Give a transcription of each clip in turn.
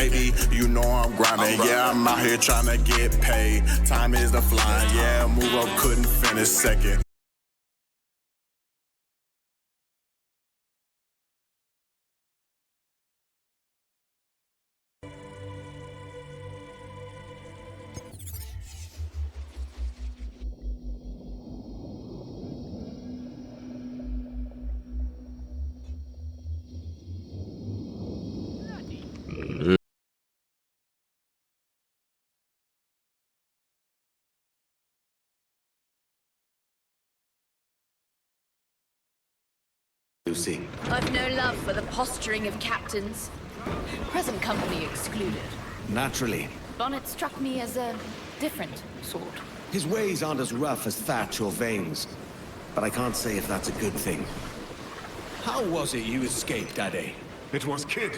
baby, you know I'm grinding. Yeah, I'm out here trying to get paid. Time is the flying. Yeah, move up, couldn't finish second. Lucy. I've no love for the posturing of captains. Present company excluded. Naturally. Bonnet struck me as a different sort. His ways aren't as rough as Thatch or Vane's, but I can't say if that's a good thing. How was it you escaped, Daddy? It was Kid.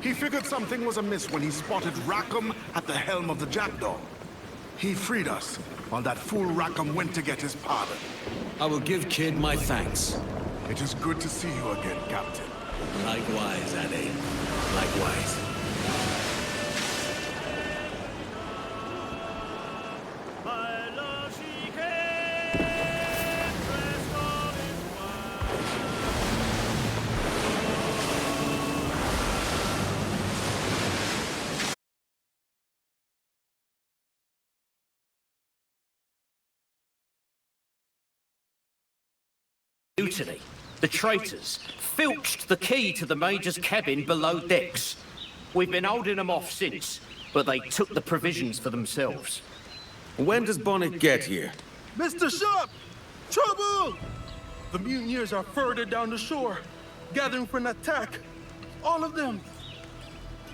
He figured something was amiss when he spotted Rackham at the helm of the Jackdaw. He freed us, while that fool Rackham went to get his pardon. I will give Kid my thanks. It is good to see you again, Captain. Likewise, Addy. Likewise. Mutiny. The traitors filched the key to the Major's cabin below decks. We've been holding them off since, but they took the provisions for themselves. When does Bonnet get here? Mr. Sharp! Trouble! The mutineers are further down the shore, gathering for an attack. All of them.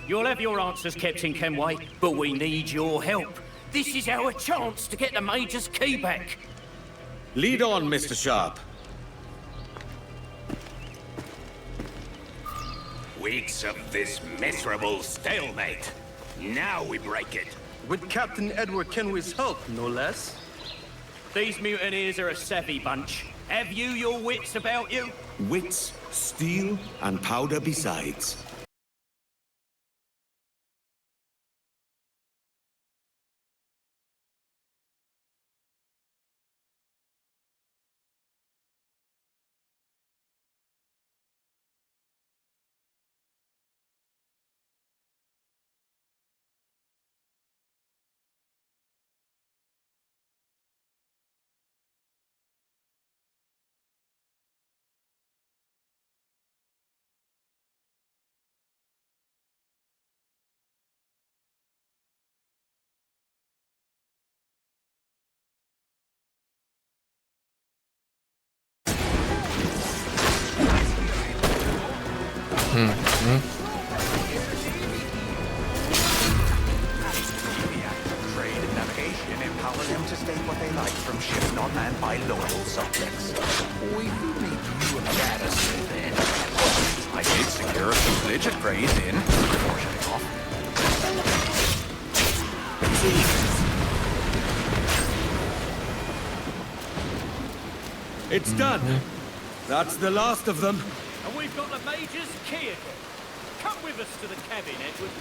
You'll have your answers, Captain Kenway, but we need your help. This is our chance to get the Major's key back. Lead on, Mr. Sharp. Weeks of this miserable stalemate. Now we break it. With Captain Edward Kenway's help, no less. These mutineers are a savvy bunch. Have you your wits about you? Wits, steel, and powder besides. Trade and navigation empower them to state what they like from ships not manned by loyal subjects. We could make you a garrison then. I did secure a privilege at Gray's Inn before shutting off. It's done. That's the last of them. And we've got the Major's key again. Come with us to the cabin, Edward.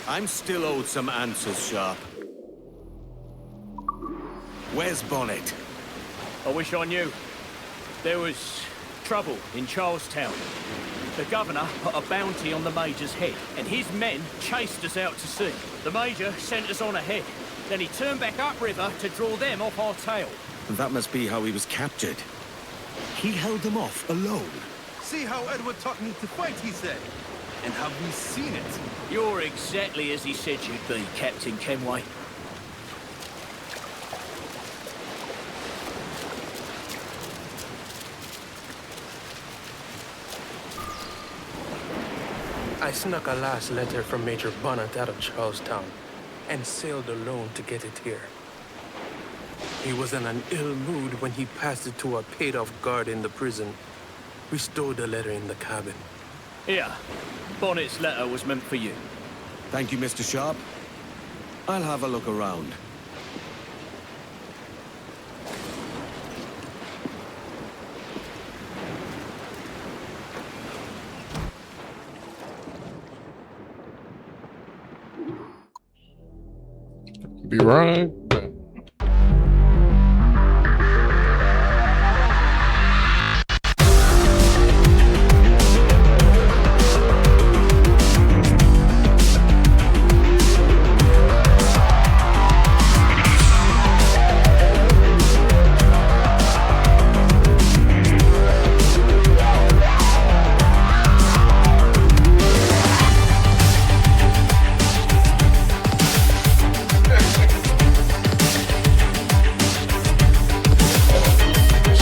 I'm still owed some answers, Sharp. Where's Bonnet? I wish I knew. There was trouble in Charlestown. The governor put a bounty on the Major's head, and his men chased us out to sea. The Major sent us on ahead. Then he turned back upriver to draw them off our tail. That must be how he was captured. He held them off alone. See how Edward taught me to fight, he said. And have we seen it? You're exactly as he said you'd be, Captain Kenway. I snuck a last letter from Major Bonnet out of Charlestown and sailed alone to get it here. He was in an ill mood when he passed it to a paid-off guard in the prison. We stowed the letter in the cabin. Here, Bonnet's letter was meant for you. Thank you, Mr. Sharp. I'll have a look around. Be right back.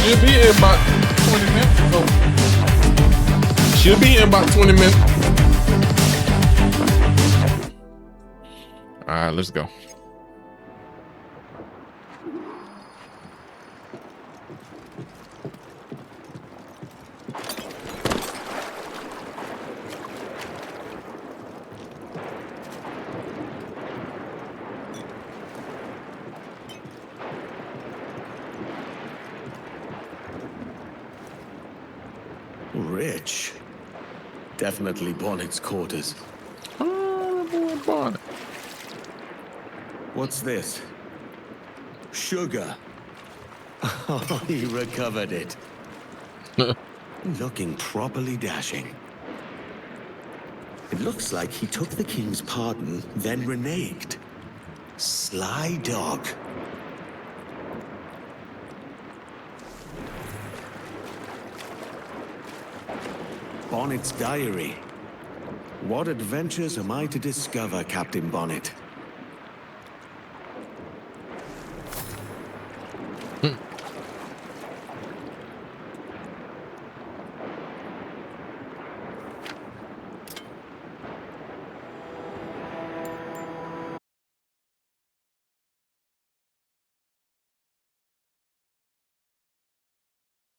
Should be in about 20 minutes or so. Should be in about 20 minutes. All right, let's go. Rich. Definitely Bonnet's quarters. Oh, boy, Bonnet. What's this? Sugar. Oh, he recovered it. Looking properly dashing. It looks like he took the king's pardon, then reneged. Sly dog. Bonnet's diary. What adventures am I to discover, Captain Bonnet?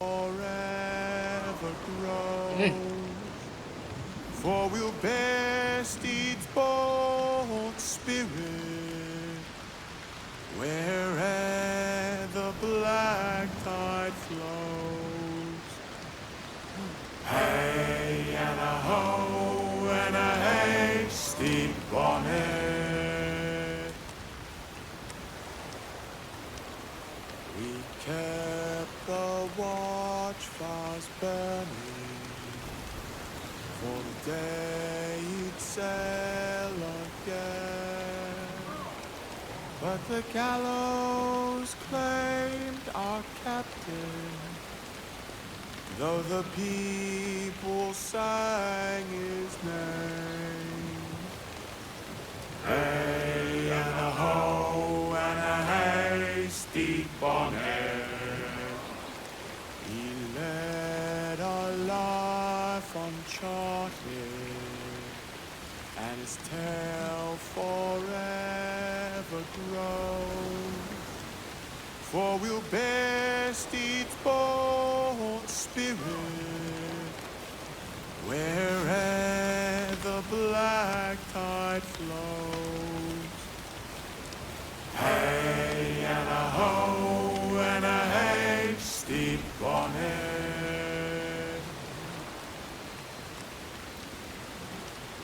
Forever grow, for we'll bear steeds bold spirit, where'er the black tide flows. Hey and a ho and a hasty bonnet. We kept the watch fast burning, for the day you'd sail again. But the gallows claimed our captain, though the people sang his name. Hey and a ho and a hasty bonnet. He led a life uncharted, and his tale forever grows. For we'll bear steeds bold spirit, where'er the black tide flows. Hey and a ho and a hasty bonnet.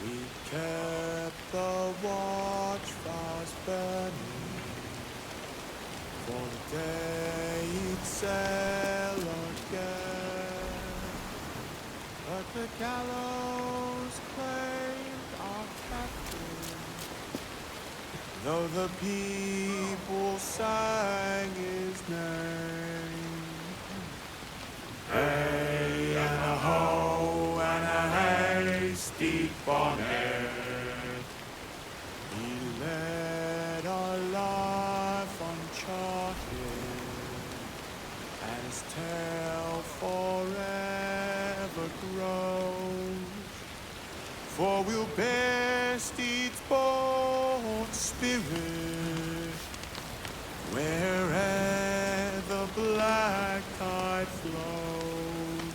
We kept the watch fast burning, for the day you'd sail again. But the gallows claimed our captain, though the people sang his name. Hey and a ho and a hasty bonnet. He led a life uncharted, and his tale forever grows. For we'll bear steeds bold spirit, where'er the black tide flows.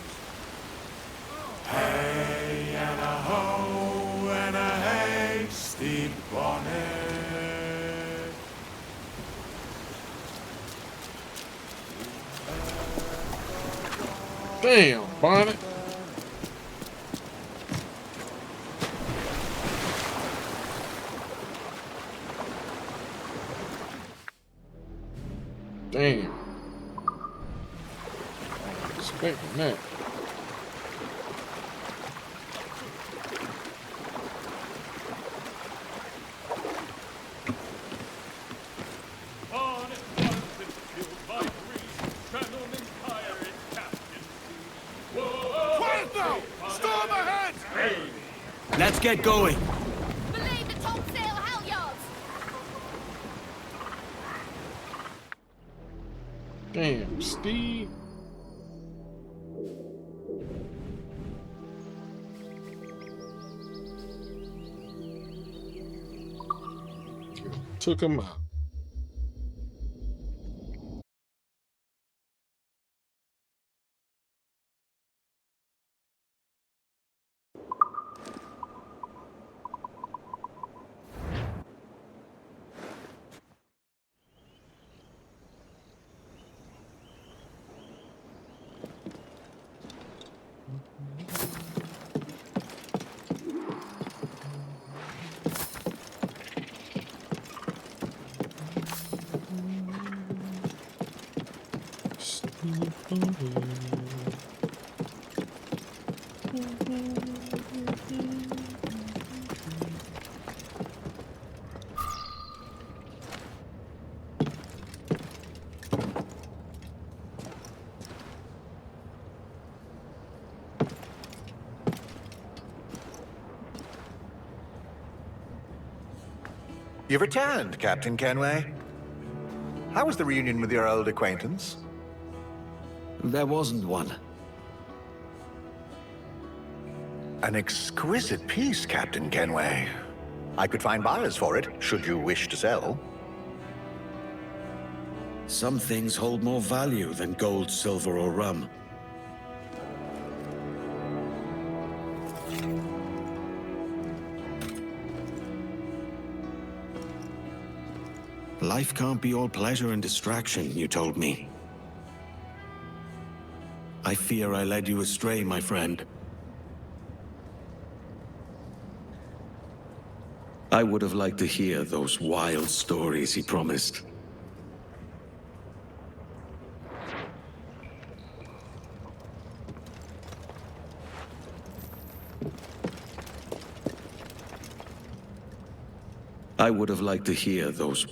Hey and a ho and a hasty bonnet. Damn, Bonnet. Damn. Expecting that. Quiet now! Storm ahead! Let's get going. Belay the topsail halyards! Damn, Steve. Took him out. You've returned, Captain Kenway. How was the reunion with your old acquaintance? There wasn't one. An exquisite piece, Captain Kenway. I could find buyers for it, should you wish to sell. Some things hold more value than gold, silver, or rum. Life can't be all pleasure and distraction, you told me. I fear I led you astray, my friend. I would have liked to hear those wild stories he promised. I would have liked to hear those...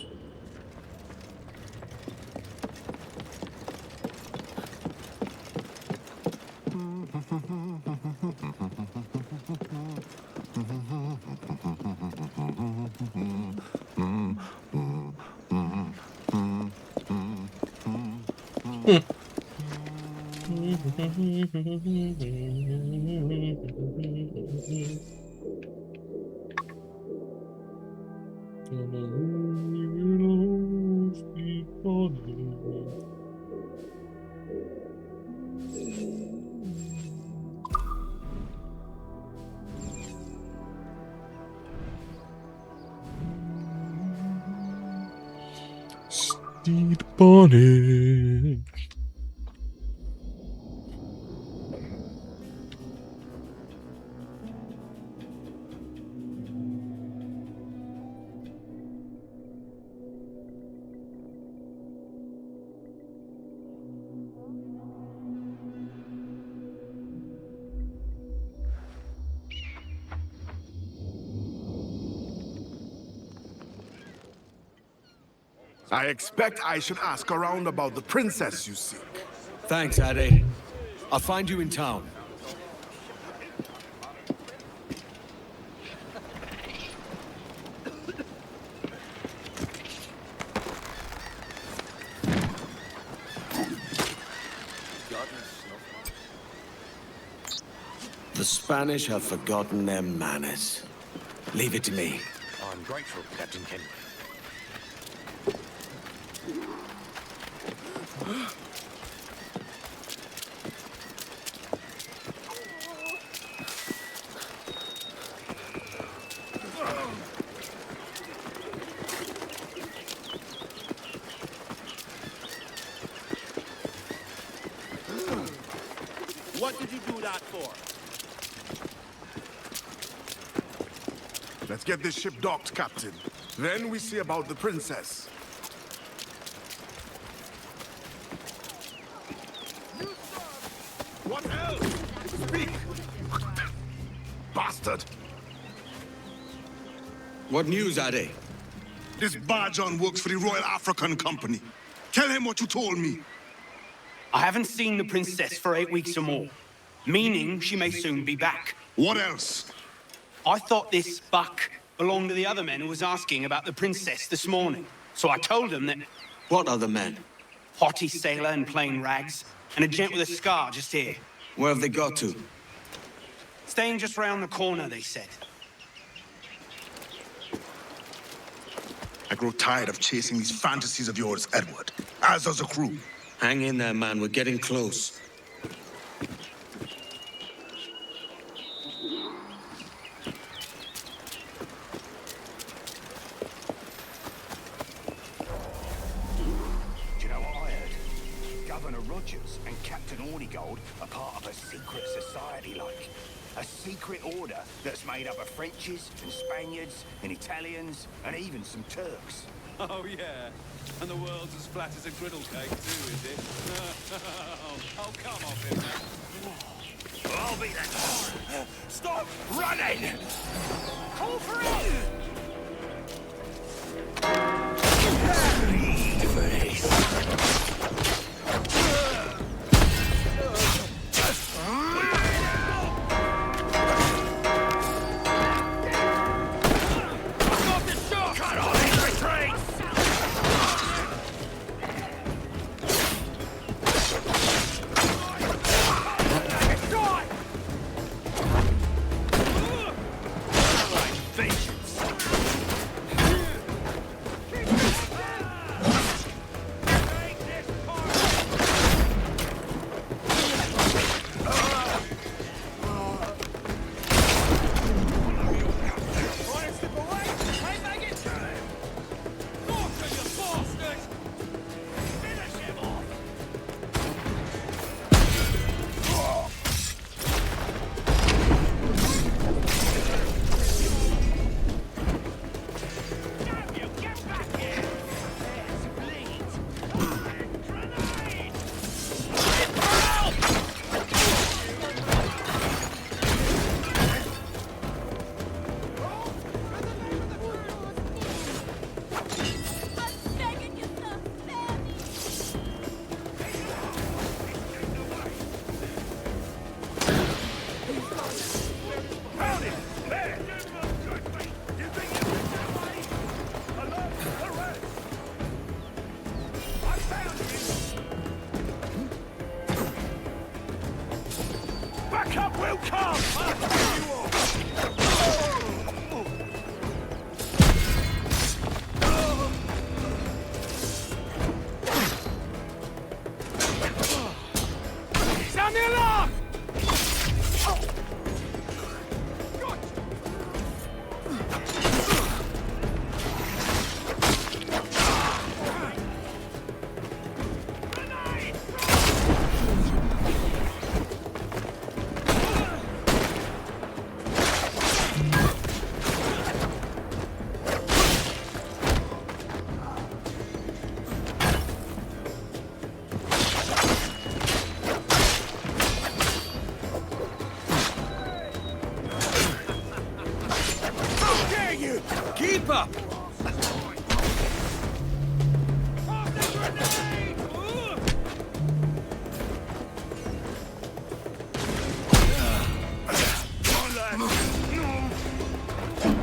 Steve Bonnet. I expect I should ask around about the princess you seek. Thanks, Ade. I'll find you in town. The Spanish have forgotten their manners. Leave it to me. I'm grateful, Captain Kenway. What did you do that for? Let's get this ship docked, Captain. Then we see about the princess. What news, Ade? This Barjon works for the Royal African Company. Tell him what you told me. I haven't seen the princess for 8 weeks or more, meaning she may soon be back. What else? I thought this buck belonged to the other men who was asking about the princess this morning. So I told them that... What other men? Haughty sailor in plain rags, and a gent with a scar just here. Where have they got to? Staying just round the corner, they said. I grow tired of chasing these fantasies of yours, Edward. As does the crew. Hang in there, man. We're getting close. Do you know what I heard? Governor Rogers and Captain Ornigold are part of a secret society, like. A secret order that's made up of Frenchies and Spaniards and Italians and even some Turks. Oh, yeah. And the world's as flat as a griddle cake, too, is it? Oh, come off it, man. I'll be that. Stop running! Call for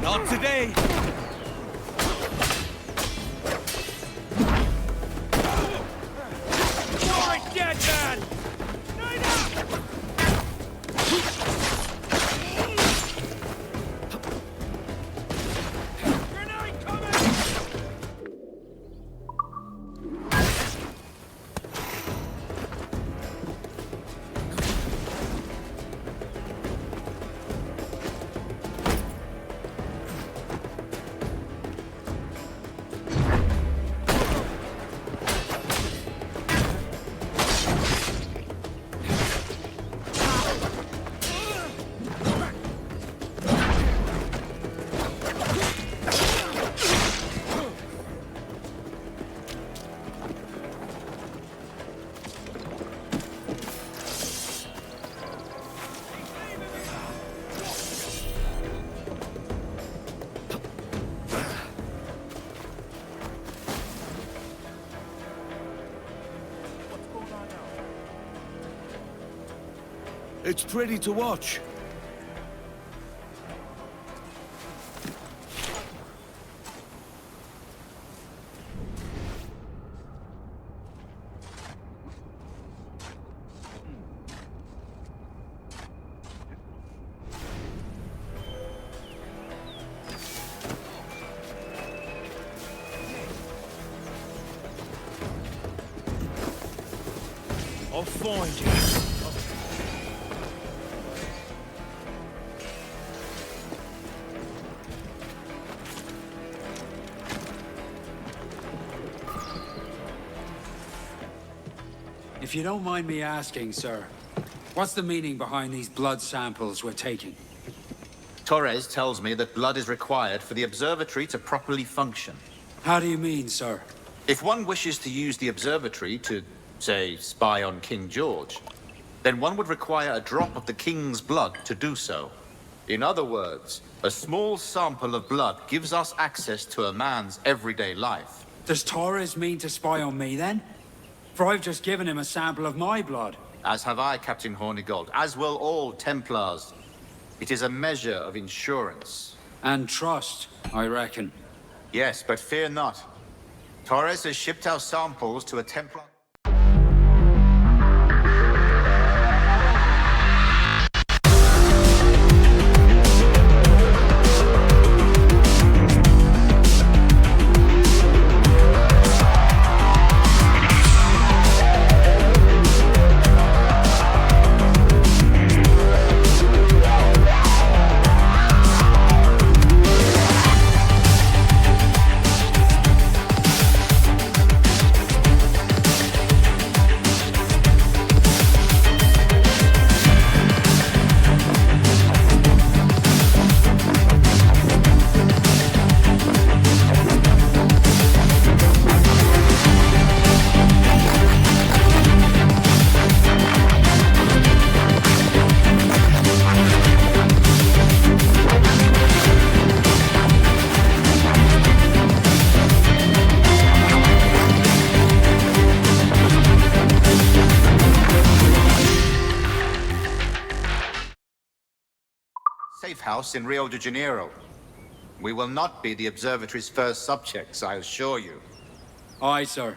Not today. Right, dead man. It's pretty to watch. I'll find you. If you don't mind me asking, sir, what's the meaning behind these blood samples we're taking? Torres tells me that blood is required for the observatory to properly function. How do you mean, sir? If one wishes to use the observatory to, say, spy on King George, then one would require a drop of the king's blood to do so. In other words, a small sample of blood gives us access to a man's everyday life. Does Torres mean to spy on me, then? For I've just given him a sample of my blood. As have I, Captain Hornigold, as will all Templars. It is a measure of insurance. And trust, I reckon. Yes, but fear not. Torres has shipped our samples to a Templar... Safe house in Rio de Janeiro. We will not be the observatory's first subjects, I assure you. Aye, sir.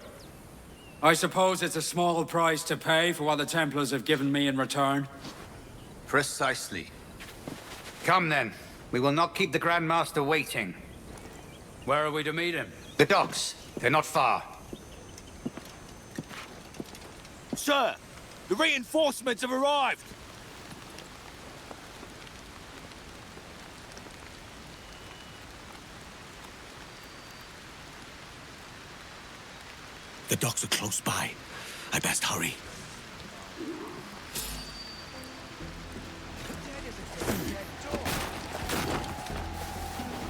I suppose it's a small price to pay for what the Templars have given me in return. Precisely. Come then. We will not keep the Grand Master waiting. Where are we to meet him? The docks. They're not far. Sir, the reinforcements have arrived. The docks are close by. I best hurry.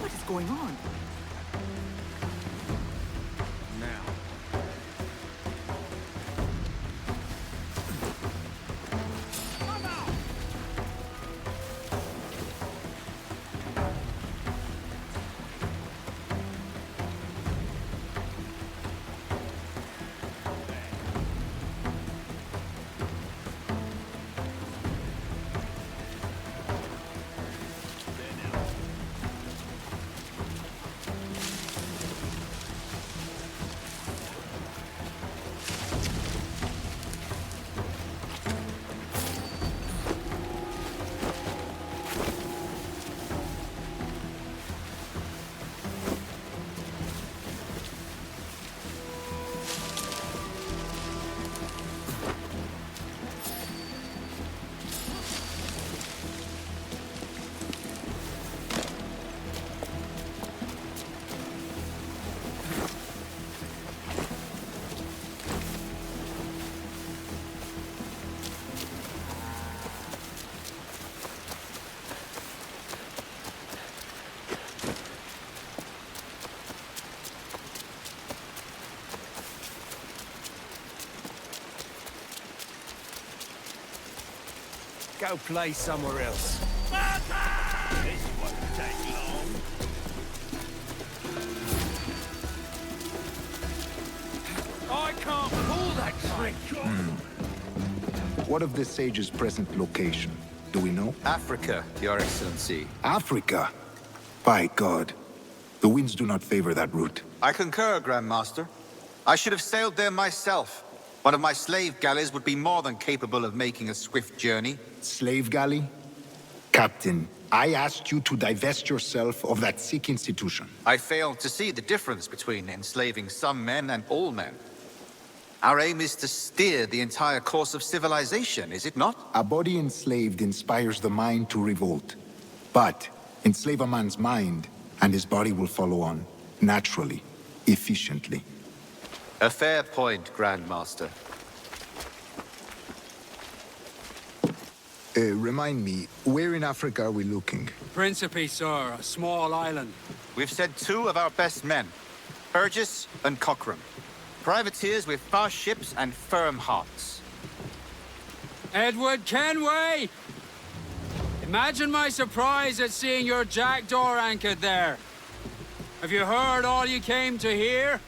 What is going on? Go play somewhere else. This won't take long. I can't pull that trick. What of the sage's present location? Do we know? Africa, Your Excellency. Africa? By God. The winds do not favor that route. I concur, Grand Master. I should have sailed there myself. One of my slave galleys would be more than capable of making a swift journey. Slave galley? Captain, I asked you to divest yourself of that sick institution. I failed to see the difference between enslaving some men and all men. Our aim is to steer the entire course of civilization, is it not? A body enslaved inspires the mind to revolt. But enslave a man's mind, and his body will follow on, naturally, efficiently. A fair point, Grand Master. Remind me, where in Africa are we looking? Principe, sir, a small island. We've sent 2 of our best men, Burgess and Cochrane. Privateers with fast ships and firm hearts. Edward Kenway! Imagine my surprise at seeing your jackdaw anchored there. Have you heard all you came to hear?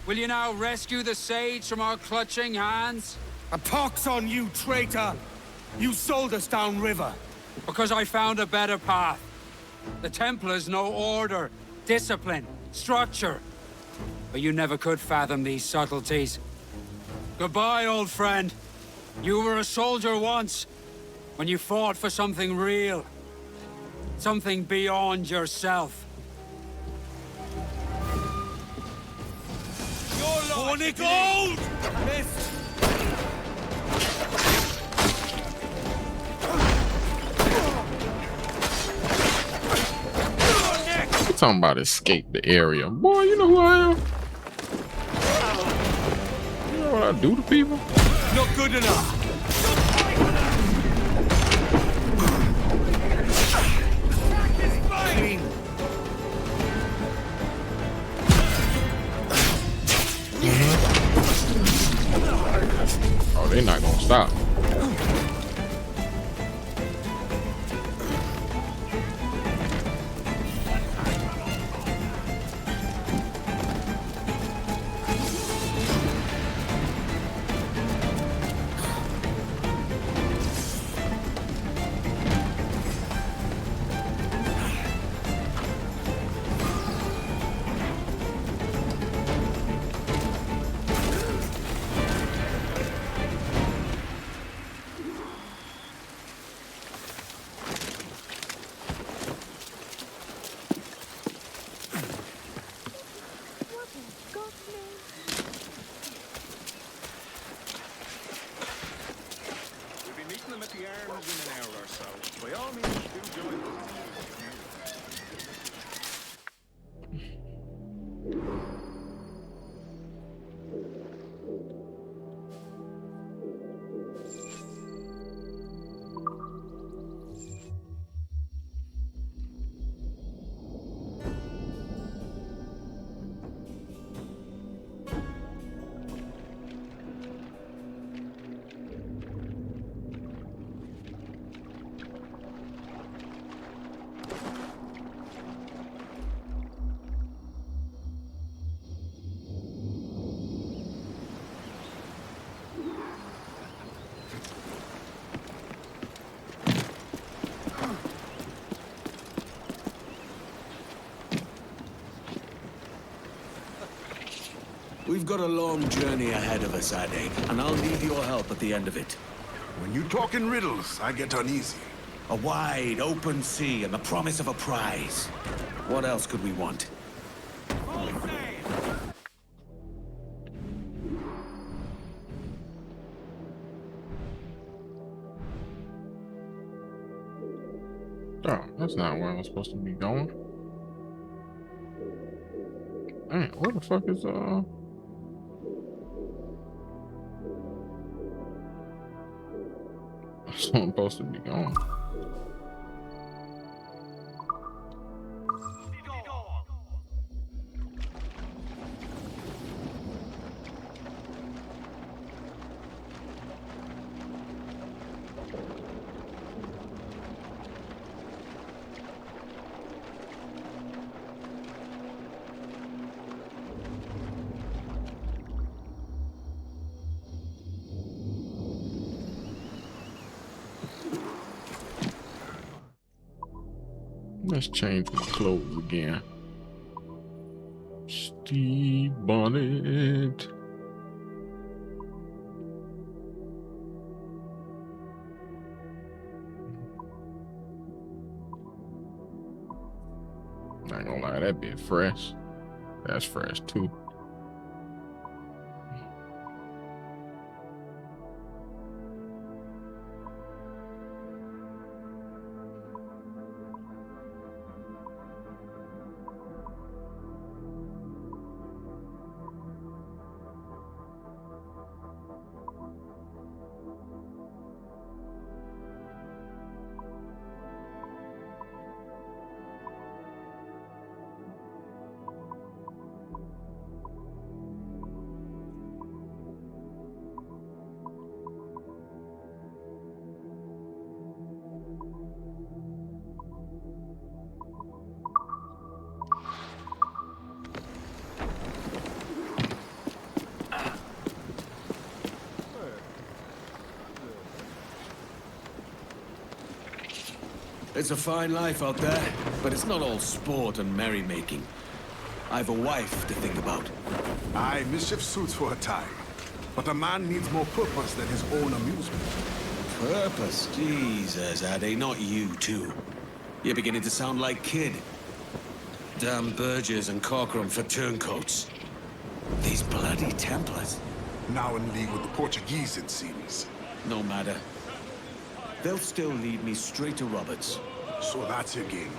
Will you now rescue the sage from our clutching hands? A pox on you, traitor! You sold us downriver. Because I found a better path. The Templars know order, discipline, structure. But you never could fathom these subtleties. Goodbye, old friend. You were a soldier once, when you fought for something real. Something beyond yourself. Horny gold! Missed! We're talking about escape the area. Boy, you know who I am. You know what I do to people? Not good enough. Oh, they're not gonna stop. We've got a long journey ahead of us, Ade, and I'll need your help at the end of it. When you talk in riddles, I get uneasy. A wide, open sea and the promise of a prize. What else could we want? Oh, that's not where I'm supposed to be going. Man, where the fuck is that's where I'm supposed to be going. Let's change my clothes again. Steve Bonnet. Not gonna lie, that bit fresh. That's fresh too. It's a fine life out there, but it's not all sport and merrymaking. I have a wife to think about. Aye, mischief suits for a time. But a man needs more purpose than his own amusement. Purpose? Jesus, Ade, not you too. You're beginning to sound like Kid. Damn Burgess and Corcoran for turncoats. These bloody Templars. Now in league with the Portuguese, it seems. No matter. They'll still lead me straight to Roberts. So that's your game.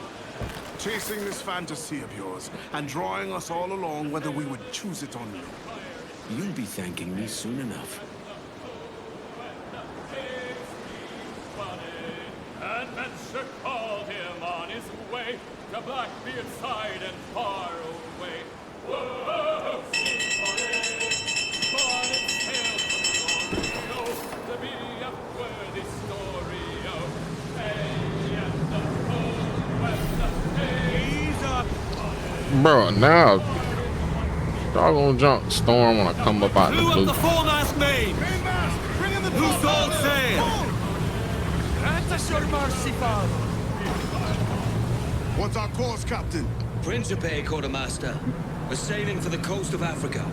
Chasing this fantasy of yours, and drawing us all along whether we would choose it or not. You'll be thanking me soon enough. And Venture called him on his way to Blackbeard's side and far away. Whoa, Bonnet's tale from glory, to be a worthy story of hey and the cold when the hay's up. Bro, now doggone junk storm when I come up out the blue. the foremast main! Who's all sail? Grant us your mercy, Father. What's our course, Captain? Principe, Quartermaster. We're sailing for the coast of Africa.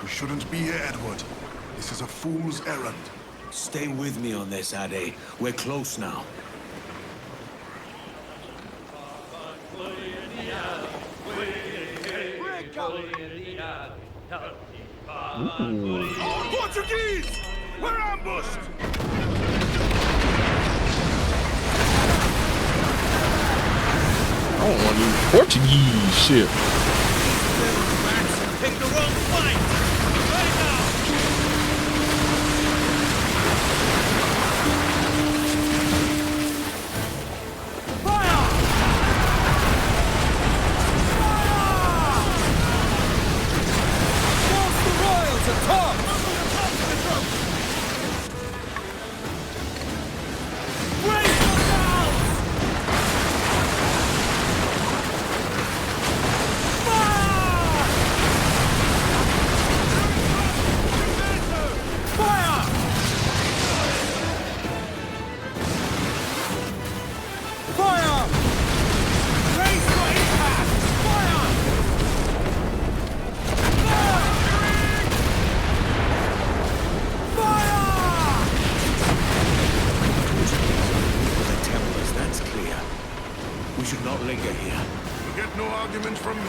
Shouldn't be here, Edward. This is a fool's errand. Stay with me on this, Ade. We're close now. Portuguese! We're ambushed! I don't want to use Portuguese shit. Pick the wrong fight! Right now! Fire! Fire! Force the Royals at top! Raise them down! From me.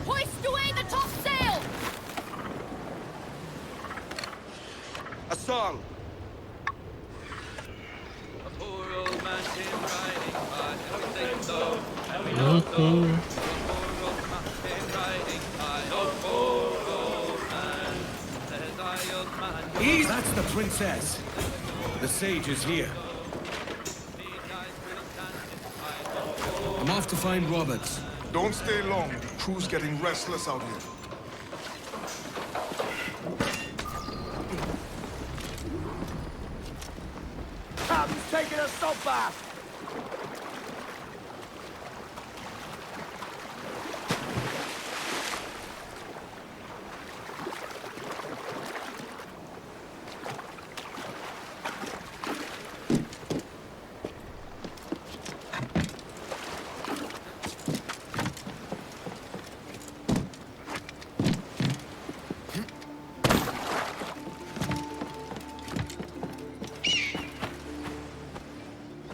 Hoist away the topsail! A song. A poor old man came riding by, everything though, and we don't know. A poor old man came riding by, oh poor old man, says I old man. That's the princess. The The sage is here. I'm off to find Roberts. Don't stay long. The crew's getting restless out here. Captain's taking a sub bath!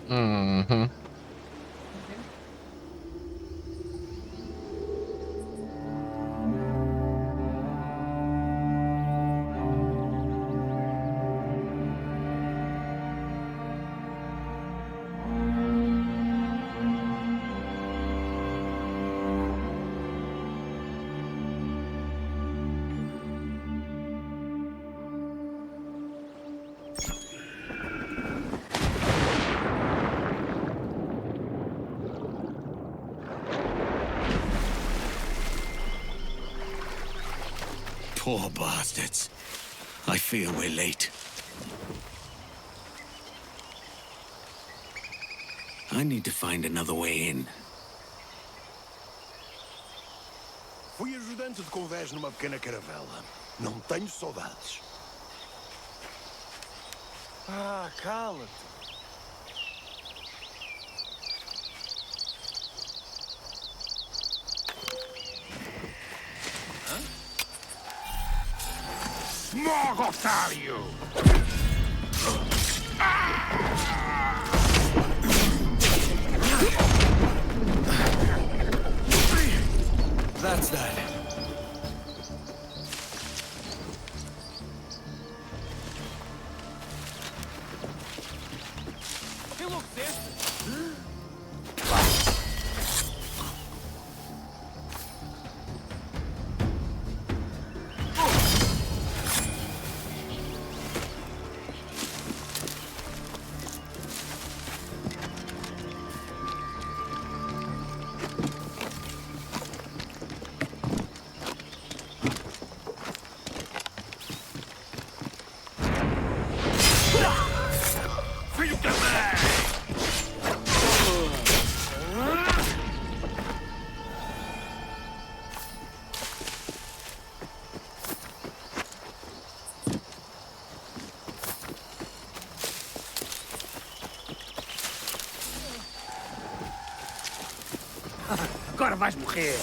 Mm-hmm. Poor bastards. I fear we're late. I need to find another way in. Fui ajudante de convés numa pequena caravela. Não tenho saudades. Ah, cala-te. Smog, otário! That's that. Que louco é esse? Filho da mãe! Agora vais morrer!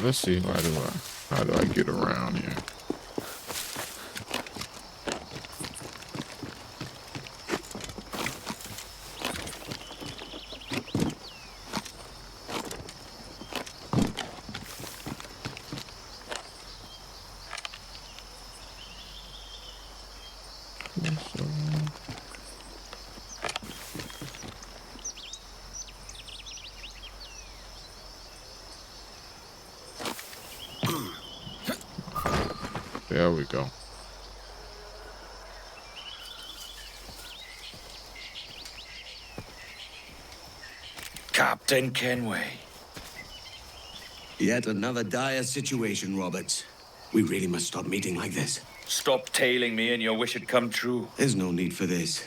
Let's see. How do I get around here? There we go. Captain Kenway. Yet another dire situation, Roberts. We really must stop meeting like this. Stop tailing me and your wish had come true. There's no need for this.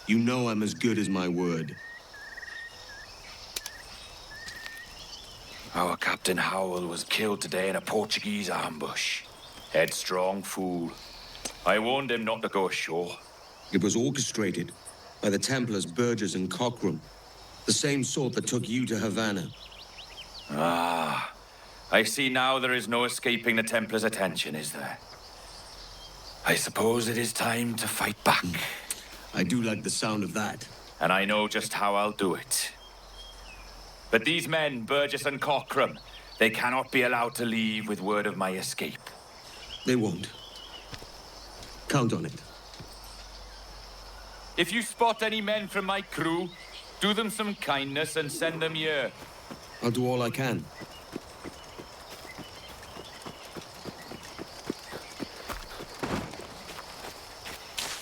You know I'm as good as my word. Our Captain Howell was killed today in a Portuguese ambush. Headstrong fool. I warned him not to go ashore. It was orchestrated by the Templars Burgess and Cockrum. The same sort that took you to Havana. Ah, I see now there is no escaping the Templars' attention, is there? I suppose it is time to fight back. I do like the sound of that. And I know just how I'll do it. But these men, Burgess and Cockrum, they cannot be allowed to leave with word of my escape. They won't. Count on it. If you spot any men from my crew, do them some kindness and send them here. I'll do all I can.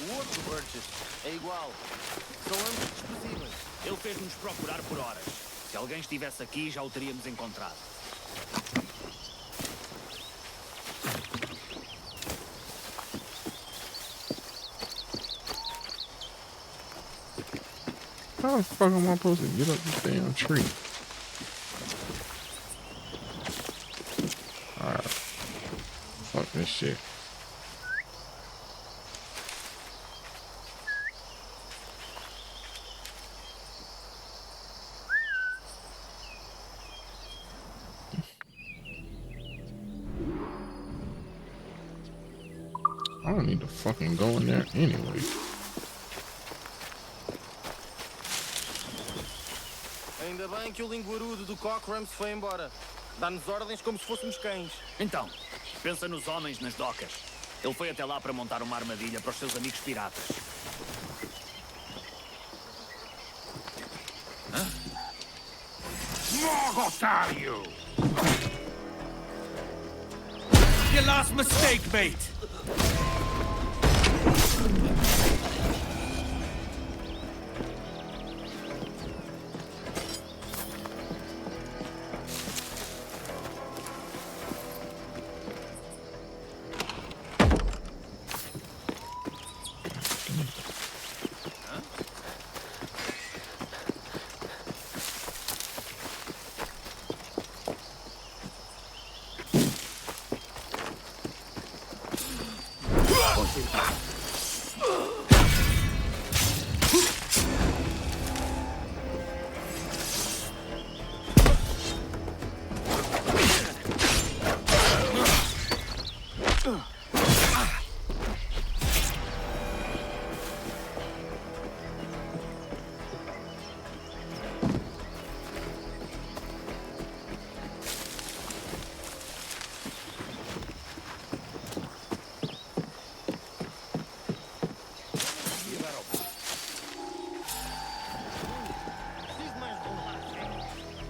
O outro Burgess é igual. São ambos desprezíveis. Ele fez-nos procurar por horas. Se alguém estivesse aqui, já o teríamos encontrado. How the fuck am I supposed to get up this damn tree? Alright. Fuck this shit. I don't need to fucking go in there anyway. Ainda bem que o linguarudo do Cockrum se foi embora. Dá-nos ordens como se fôssemos cães. Então, pensa nos homens nas docas. Ele foi até lá para montar uma armadilha para os seus amigos piratas. Hã? Smog, otário! You lost mistake, mate!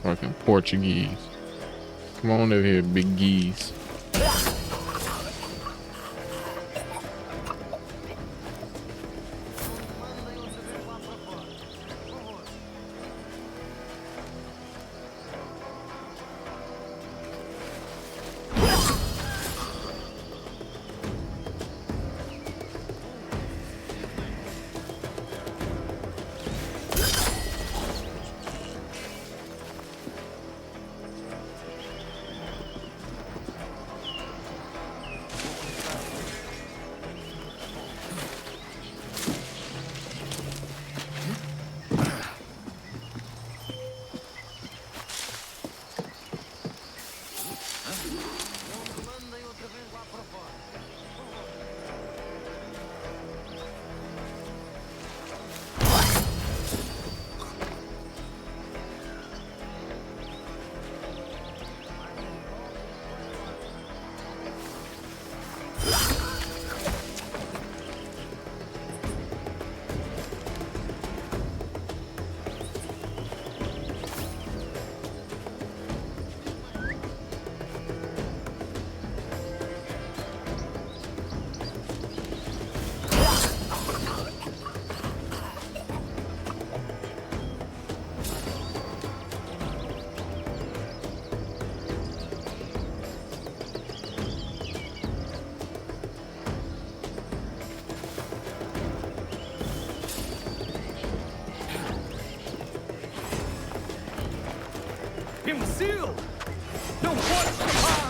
Fucking Portuguese. Come on over here, big geese. kill! No one's behind!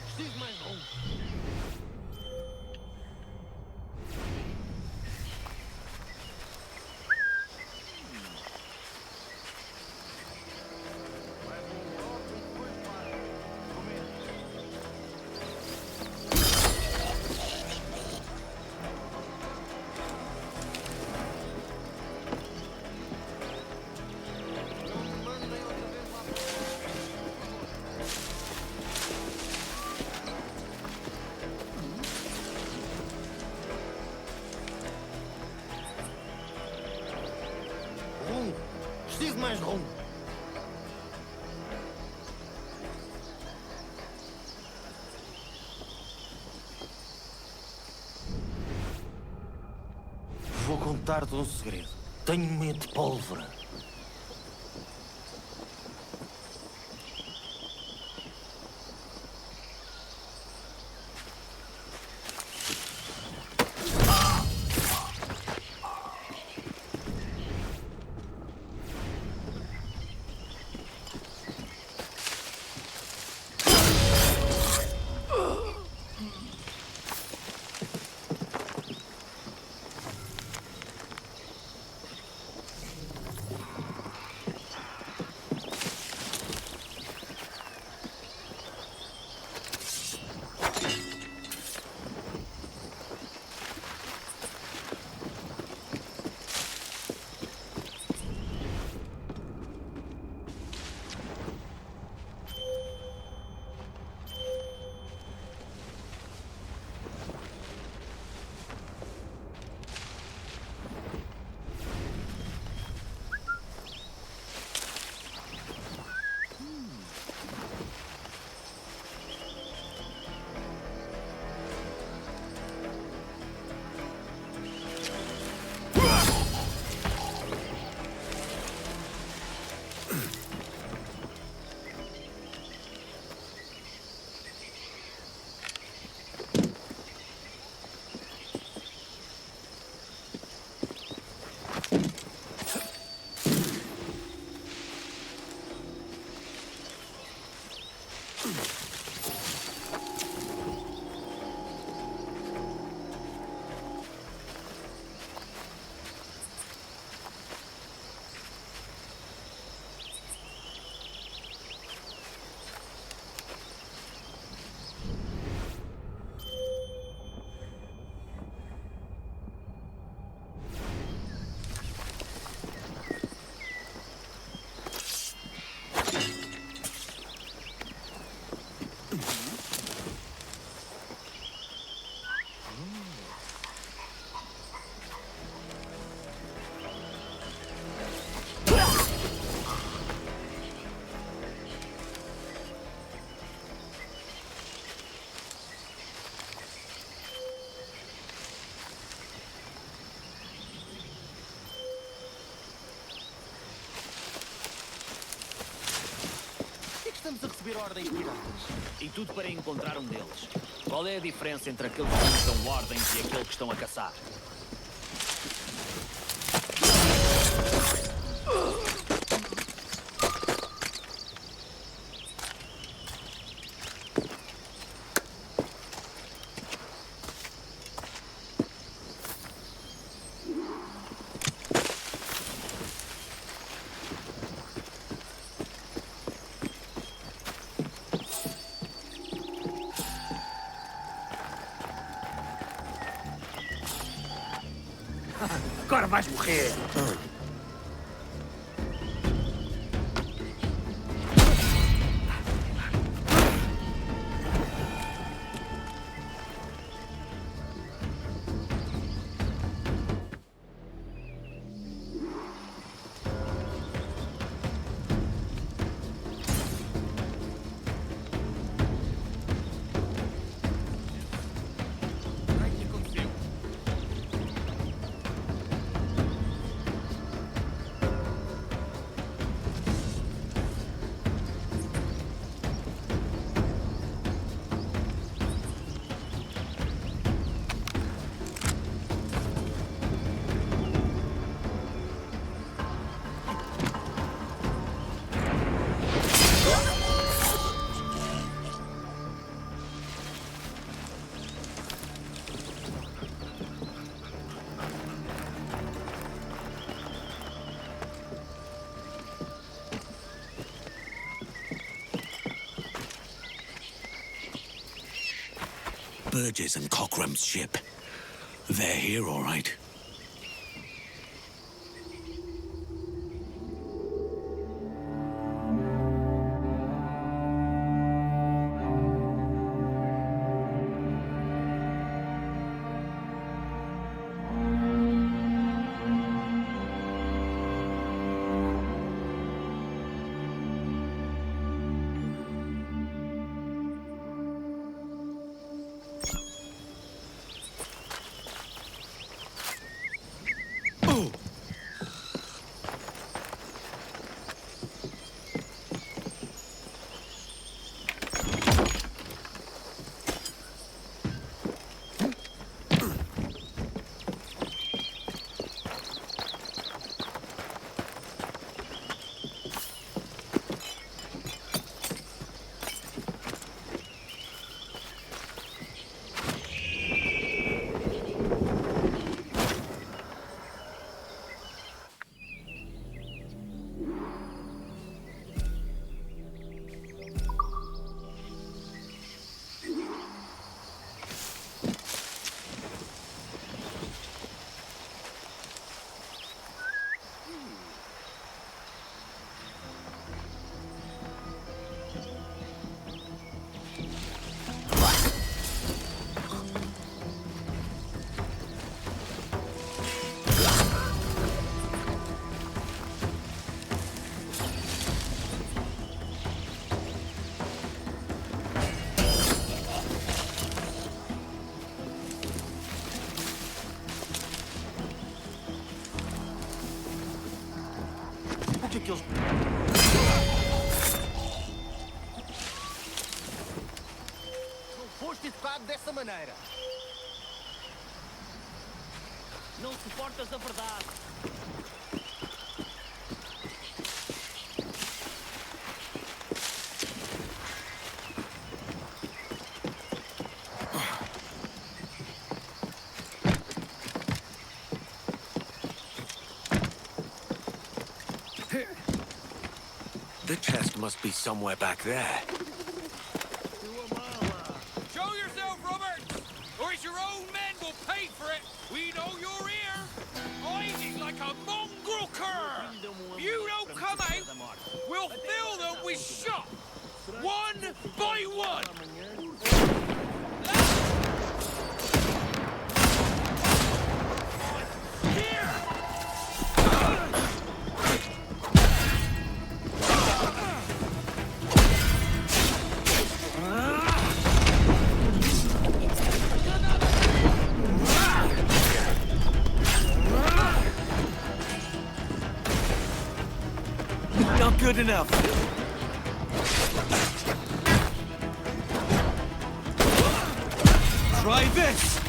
Preciso mais um. Preciso mais de rumo. Vou contar-te um segredo. Tenho medo de pólvora. Estamos a receber ordens piratas. E tudo para encontrar um deles. Qual é a diferença entre aqueles que nos dão ordens e aqueles que estão a caçar? vais morrer. Burgess and Cockram's ship. They're here, all right. Não foste educado dessa maneira. Não suportas a verdade. The chest must be somewhere back there. Show yourself, Robert! Or it's your own men will pay for it! We know you're here! Hiding like a mongrel cur! If you don't come out, we'll fill them with shot! One by one! Not good enough. Try this!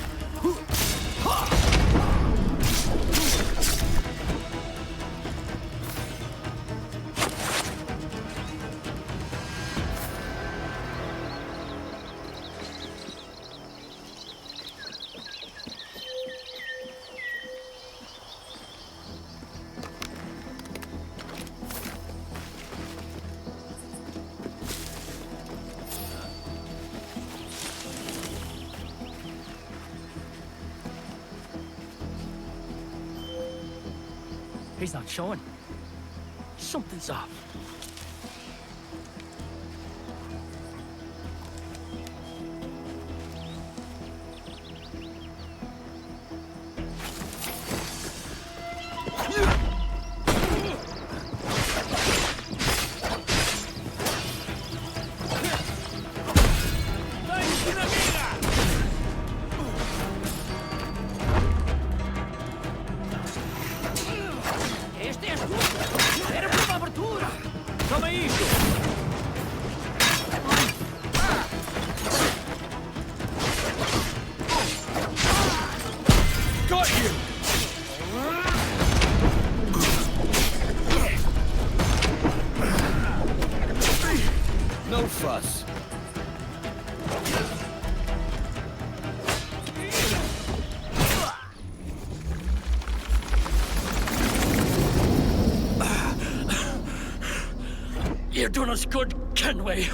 He's not showing. Something's up. No fuss. You've done us good, Kenway.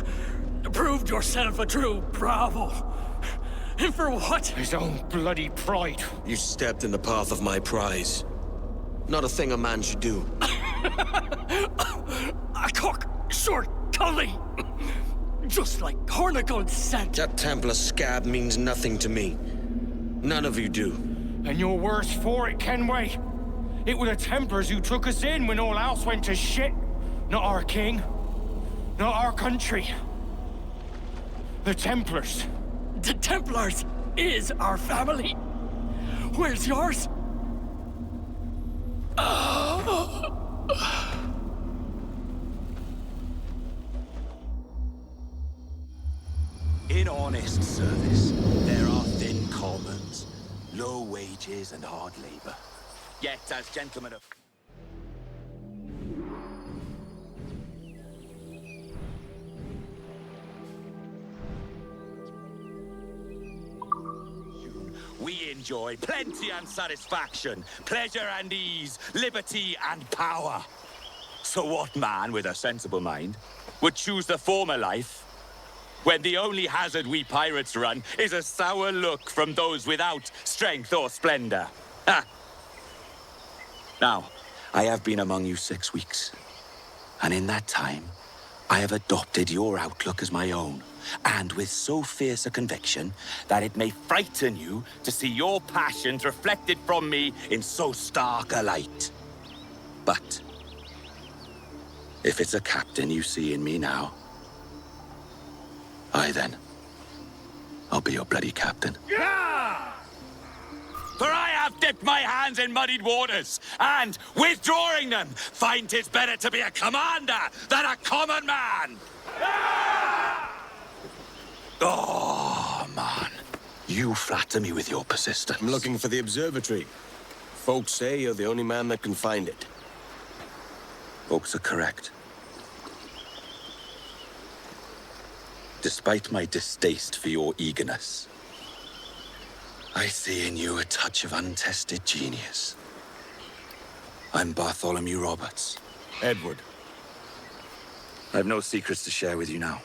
Proved yourself a true bravo. And for what? His own bloody pride. You stepped in the path of my prize. Not a thing a man should do. A cock short cully. Just like Hornigold said. That Templar scab means nothing to me. None of you do. And you're worse for it, Kenway. It were the Templars who took us in when all else went to shit. Not our king. Not our country. The Templars. The Templars is our family. Where's yours? In honest service, there are thin commons, low wages and hard labor. Yet, as gentlemen of... we enjoy plenty and satisfaction, pleasure and ease, liberty and power. So what man with a sensible mind would choose the former life when the only hazard we pirates run is a sour look from those without strength or splendor? Ha! Now, I have been among you 6 weeks, and in that time, I have adopted your outlook as my own, and with so fierce a conviction that it may frighten you to see your passions reflected from me in so stark a light. But if it's a captain you see in me now, aye then, I'll be your bloody captain. Yeah! For I have dipped my hands in muddied waters, and, withdrawing them, find 'tis better to be a commander than a common man! Oh, man. You flatter me with your persistence. I'm looking for the observatory. Folks say you're the only man that can find it. Folks are correct. Despite my distaste for your eagerness, I see in you a touch of untested genius. I'm Bartholomew Roberts. Edward. I've no secrets to share with you now.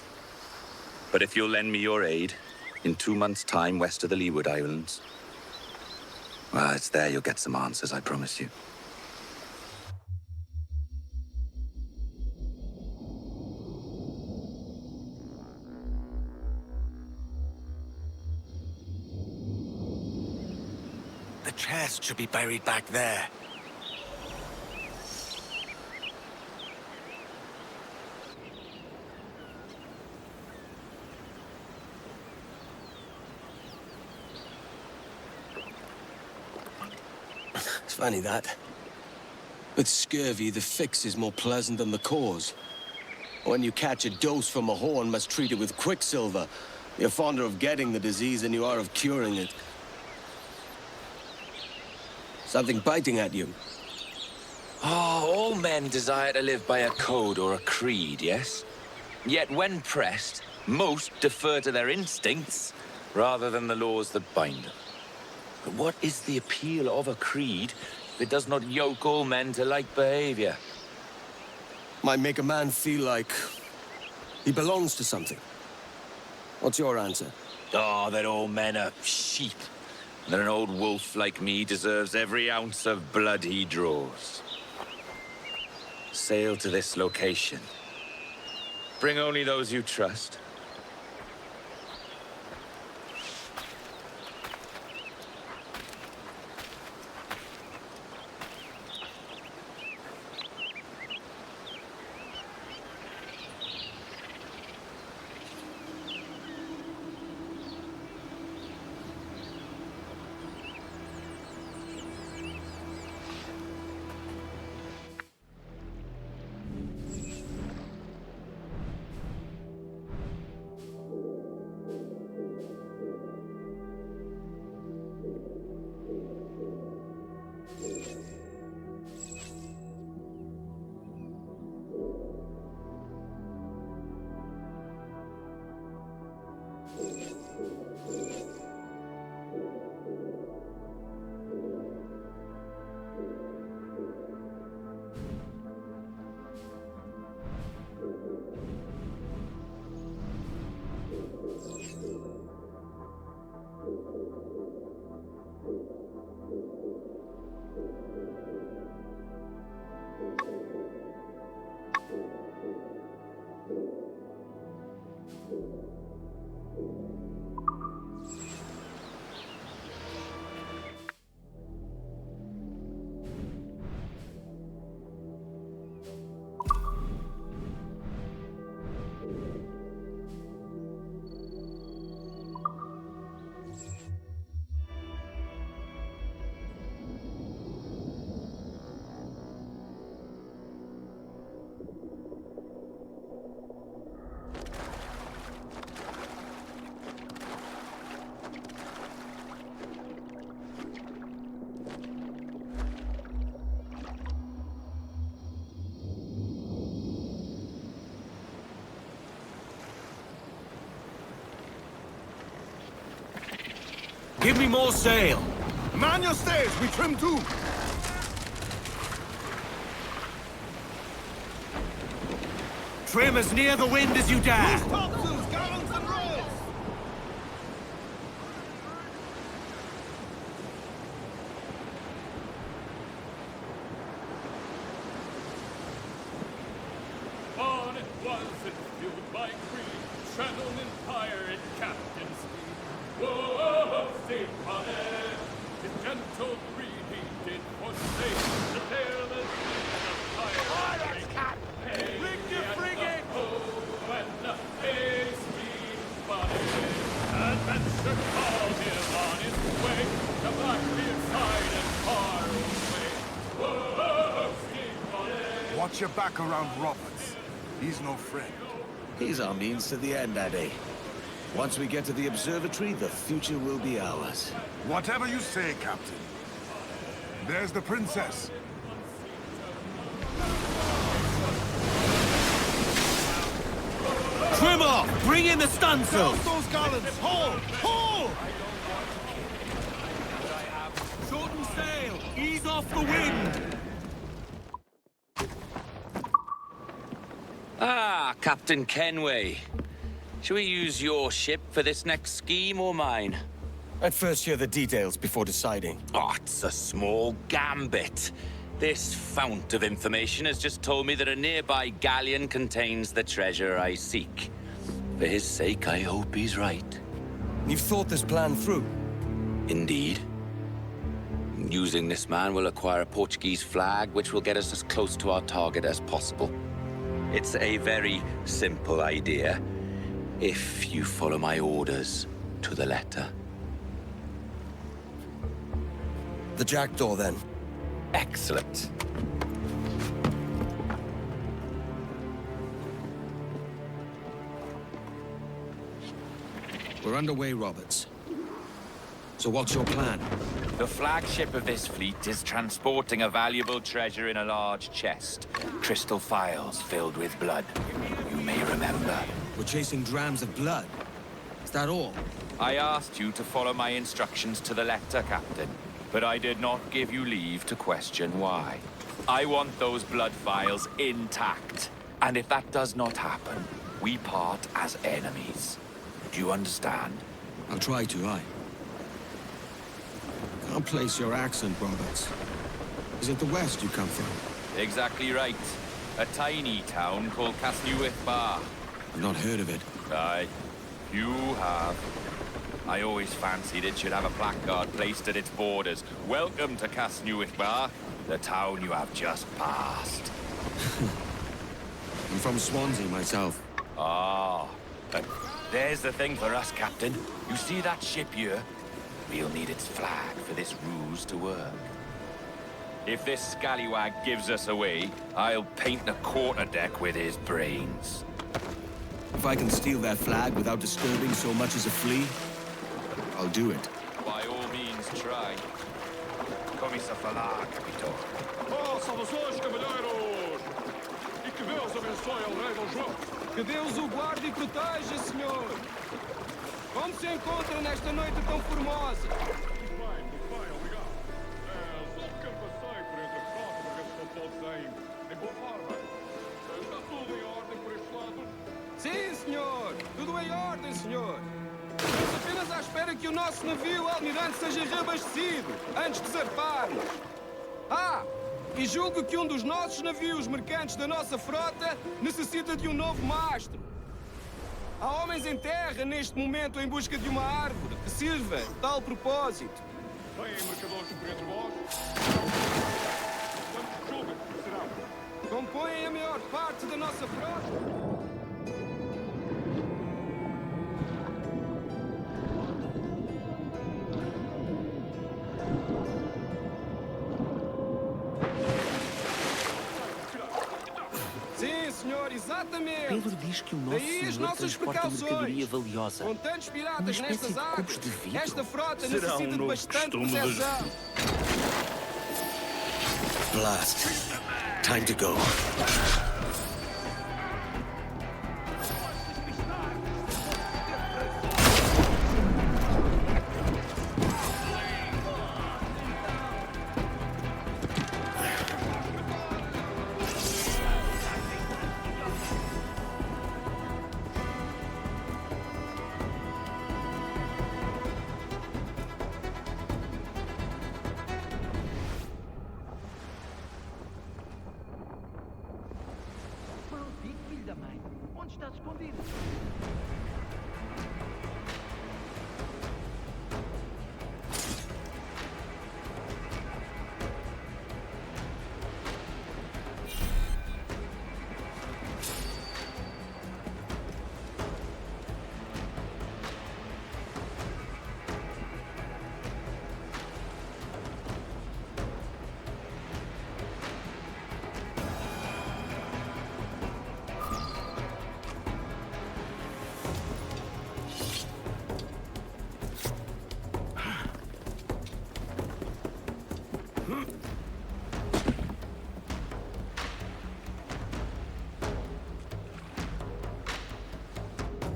But if you'll lend me your aid, in 2 months' time west of the Leeward Islands, well, it's there you'll get some answers, I promise you. The chest should be buried back there. It's funny that. With scurvy, the fix is more pleasant than the cause. When you catch a dose from a horn, must treat it with quicksilver. You're fonder of getting the disease than you are of curing it. Something biting at you. Oh, all men desire to live by a code or a creed, yes? Yet when pressed, most defer to their instincts rather than the laws that bind them. But what is the appeal of a creed if it does not yoke all men to like behavior? Might make a man feel like he belongs to something. What's your answer? Oh, that all men are sheep. That an old wolf like me deserves every ounce of blood he draws. Sail to this location. Bring only those you trust. Give me more sail! Man your stays, we trim too! Trim as near the wind as you dare! Loose topsails, gallants and rolls! On it was and fueled by greed, channeled in pirate captain's speed. Whoa, stay on it! His gentle greed he did forsake, the peerless deeds of pirate captain! Rig your frigate! Oh, and the speed spotted! Adventure called him on his way, to Blackbeard's side and far away. Whoa, stay on it! Watch your back around Roberts. He's no friend. He's our means to the end, Addy. Once we get to the observatory, the future will be ours. Whatever you say, Captain. There's the princess. Trim off! Bring in the stunsail! Douse those gallants! Haul! Haul! Shorten sail! Ease off the wind! Ah, Captain Kenway. Shall we use your ship for this next scheme or mine? I'd first hear the details before deciding. Oh, it's a small gambit. This fount of information has just told me that a nearby galleon contains the treasure I seek. For his sake, I hope he's right. You've thought this plan through? Indeed. Using this man, we'll acquire a Portuguese flag, which will get us as close to our target as possible. It's a very simple idea, if you follow my orders to the letter. The jackdaw, then. Excellent. We're underway, Roberts. So what's your plan? The flagship of this fleet is transporting a valuable treasure in a large chest. Crystal phials filled with blood. You may remember. We're chasing drams of blood. Is that all? I asked you to follow my instructions to the letter, Captain. But I did not give you leave to question why. I want those blood phials intact. And if that does not happen, we part as enemies. Do you understand? I'll try to, aye. Can't place your accent, Roberts. Is it the West you come from? Exactly right. A tiny town called Bar. I've not heard of it. Aye, you have. I always fancied it should have a placard placed at its borders. Welcome to Bar, the town you have just passed. I'm from Swansea myself. Ah, but there's the thing for us, Captain. You see that ship here? We'll need its flag for this ruse to work. If this scallywag gives us away, I'll paint the quarterdeck with his brains. If I can steal their flag without disturbing so much as a flea, I'll do it. By all means, try. Começa a falar, Capitão. Oh, saudações, cavalheiros! E que Deus abençoe o rei Dom João. Que Deus o guarde e proteja, senhor. Como se encontra nesta noite tão formosa? Muito bem, obrigado. Só pequeno passeio por entre a frota para ver se estão todos em boa forma. Está tudo em ordem por este lado? Sim, senhor. Tudo em ordem, senhor. Estamos apenas à espera que o nosso navio almirante seja reabastecido antes de zarparmos. E julgo que um dos nossos navios mercantes da nossa frota necessita de um novo mastro. Há homens em terra neste momento em busca de uma árvore que sirva a tal propósito. Têm mercadores por entre vós? Quantos julgam que serão? Compõem a maior parte da nossa frota. Exatamente. Pedro diz que o nosso senhor transporta mercadoria valiosa. Com tantos piratas nestas águas, esta frota Será necessita de bastante proteção. Blast. Time to go.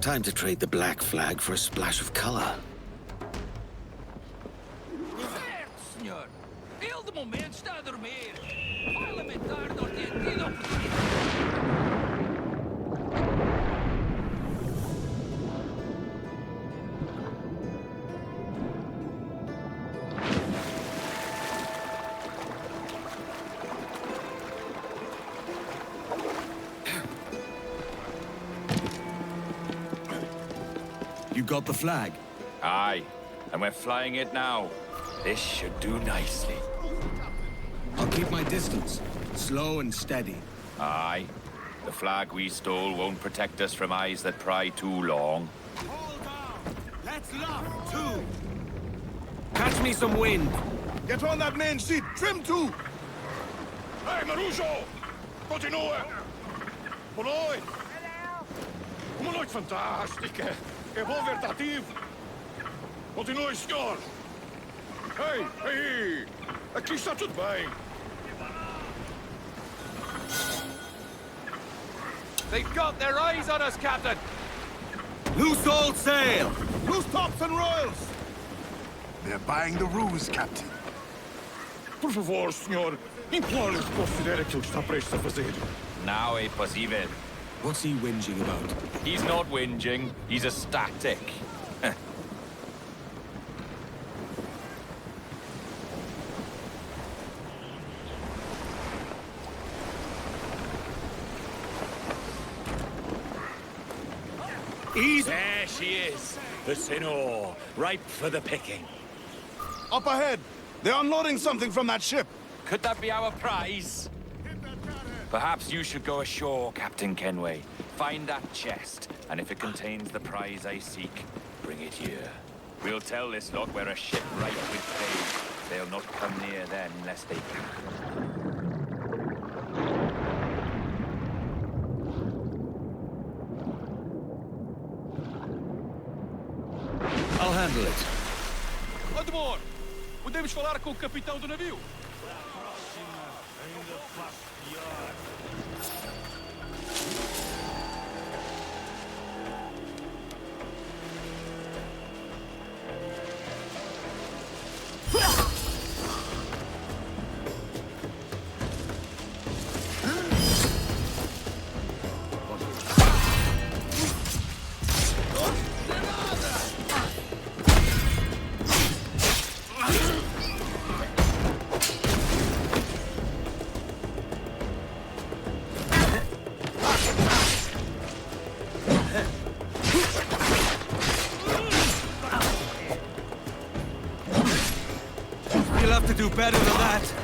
Time to trade the black flag for a splash of color. Certo, senhor. Ele de momento está a dormir. Vai lamentar não ter tido a oportunidade. You got the flag? Aye, and we're flying it now. This should do nicely. I'll keep my distance. Slow and steady. Aye. The flag we stole won't protect us from eyes that pry too long. Hold on. Let's lock too. Catch me some wind. Get on that main sheet. Trim to. Hey, Marujo! Continua! Boa noite! Uma noite fantástica! É bom ver-te ativo! Continue, senhor! Ei, ei! Aqui está tudo bem! They've got their eyes on us, Captain! Loose all sail! Loose tops and royals! They're buying the ruse, Captain. Por favor, senhor, imploro-lhe que considere aquilo que está prestes a fazer. Now é possível. What's he whinging about? He's not whinging, he's ecstatic. Easy. There she is. The Sinor, ripe for the picking. Up ahead! They're unloading something from that ship! Could that be our prize? Perhaps you should go ashore, Captain Kenway. Find that chest, and if it contains the prize I seek, bring it here. We'll tell this lot we're a ship ripe with trade. They'll not come near then unless they can. I'll handle it. Admor, podemos falar com o capitão do navio? You'll have to do better than that.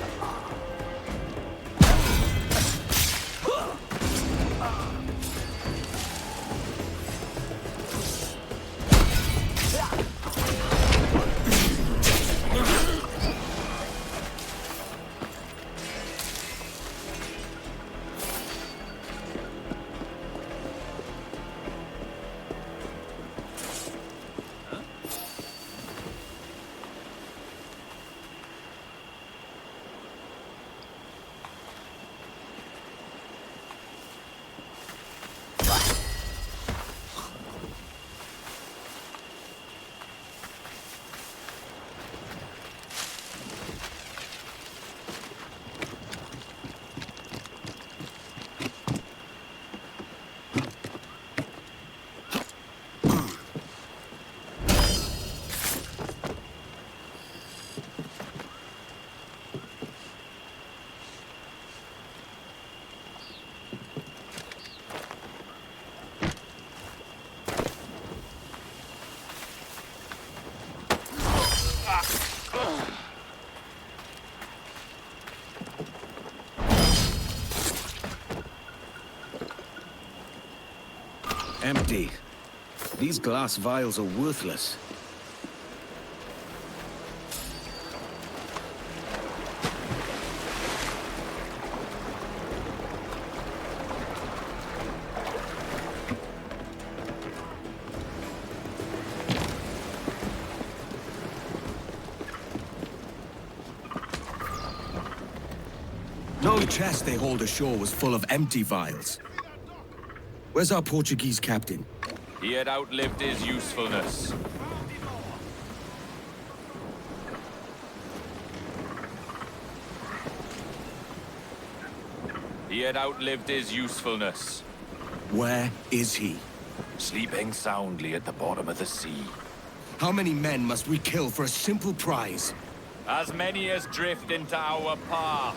Empty. These glass vials are worthless. No chest they hauled ashore was full of empty vials. Where's our Portuguese captain? He had outlived his usefulness. He had outlived his usefulness. Where is he? Sleeping soundly at the bottom of the sea. How many men must we kill for a simple prize? As many as drift into our path.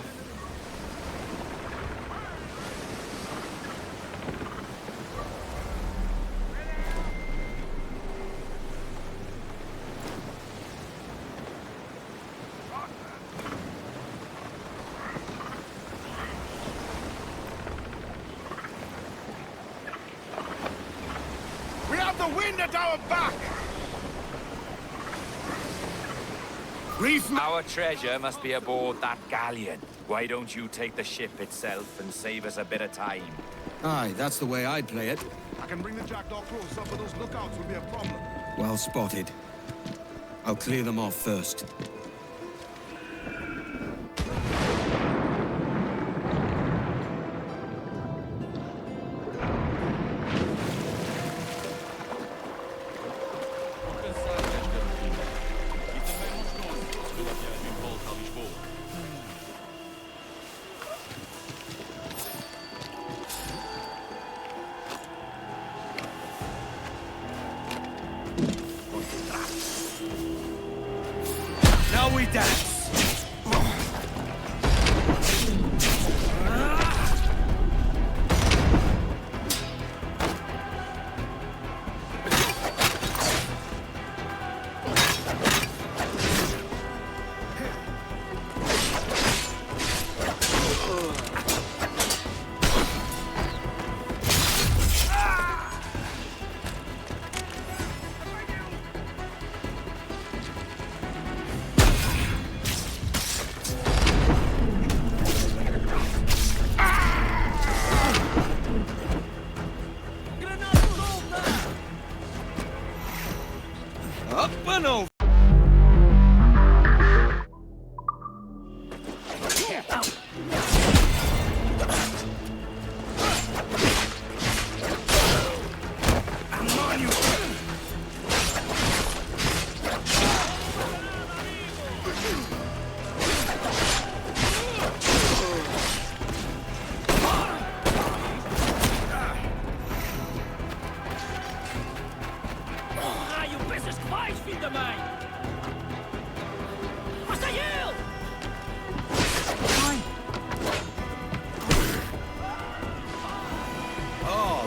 We have the wind at our back! Our treasure must be aboard that galleon. Why don't you take the ship itself and save us a bit of time? Aye, that's the way I'd play it. I can bring the jackdaw closer, but those lookouts will be a problem. Well spotted. I'll clear them off first. Now we dance!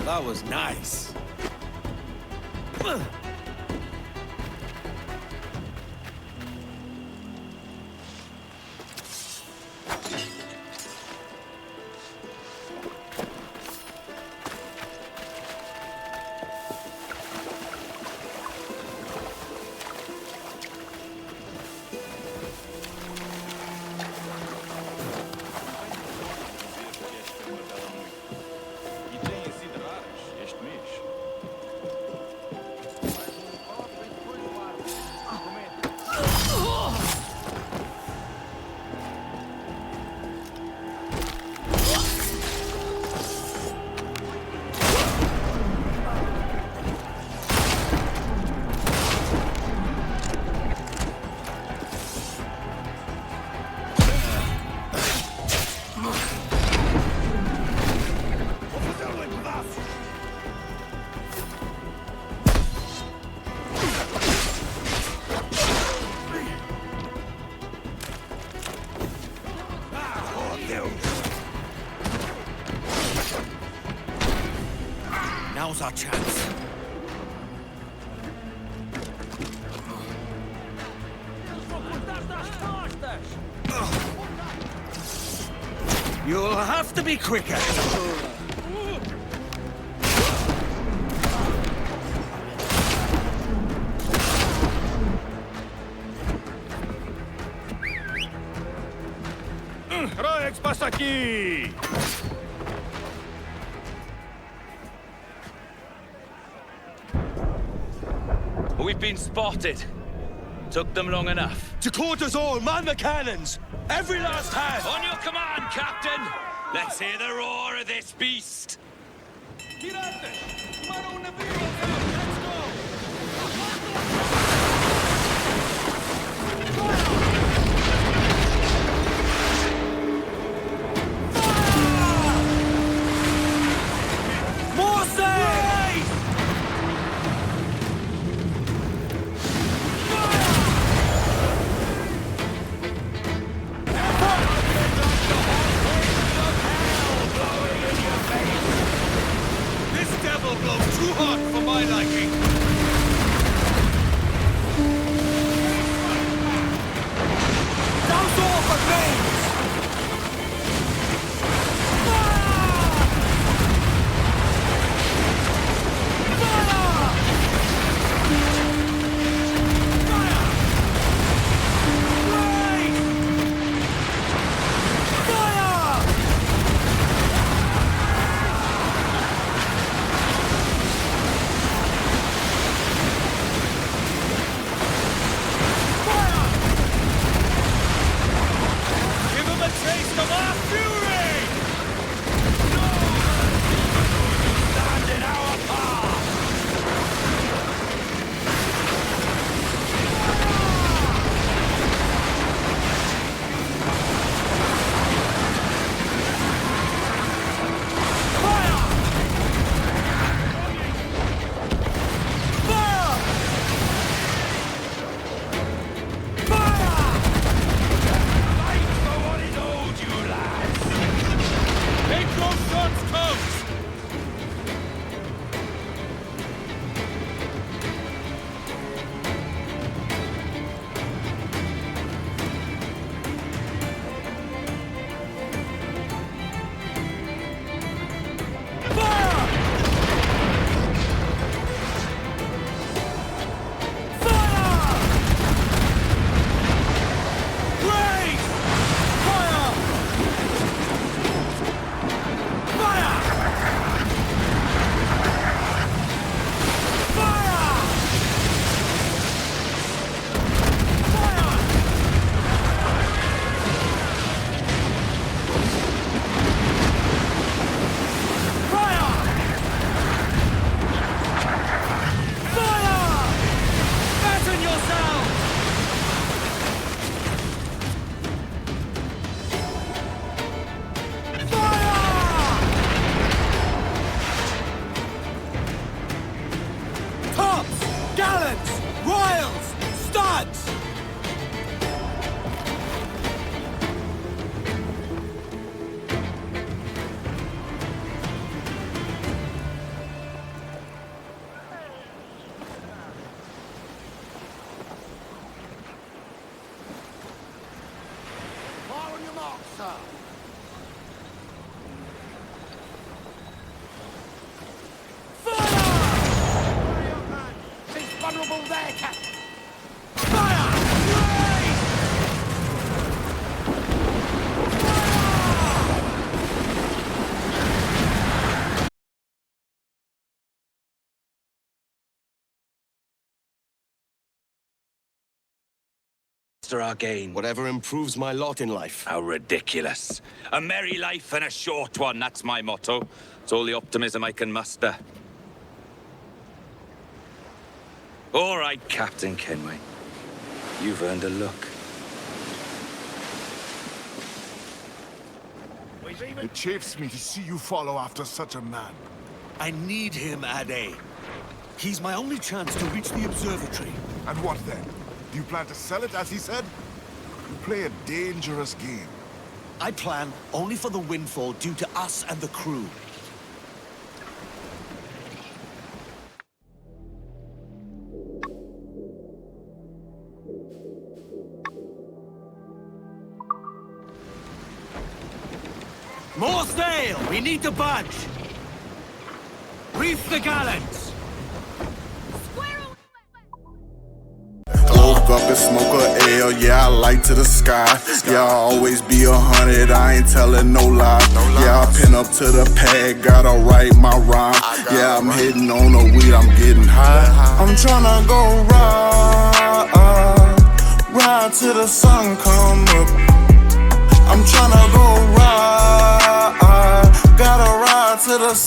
Wow, that was nice. Now's our chance. You'll have to be quicker. Rex, passa aqui! We've been spotted. Took them long enough. To quarters all, man the cannons! Every last hand! On your command, Captain! Let's hear the roar of this beast! More sails! This devil blows too hot for my liking. Douse all for names! there, Captain! Again. Whatever improves my lot in life. How ridiculous. A merry life and a short one, that's my motto. It's all the optimism I can muster. All right, Captain Kenway. You've earned a look. It chafes me to see you follow after such a man. I need him, Ade. He's my only chance to reach the observatory. And what then? Do you plan to sell it, as he said? You play a dangerous game. I plan only for the windfall due to us and the crew. More sail! We need to budge! Reef the gallants! Woke up and smoke a L, yeah, I light to the sky. Yeah, I always be 100, I ain't telling no lie. Yeah, I pin up to the pad, gotta write my rhyme. Yeah, I'm hitting on the weed, I'm getting high. I'm tryna go ride till the sun come up. I'm tryna go ride, gotta ride till the sun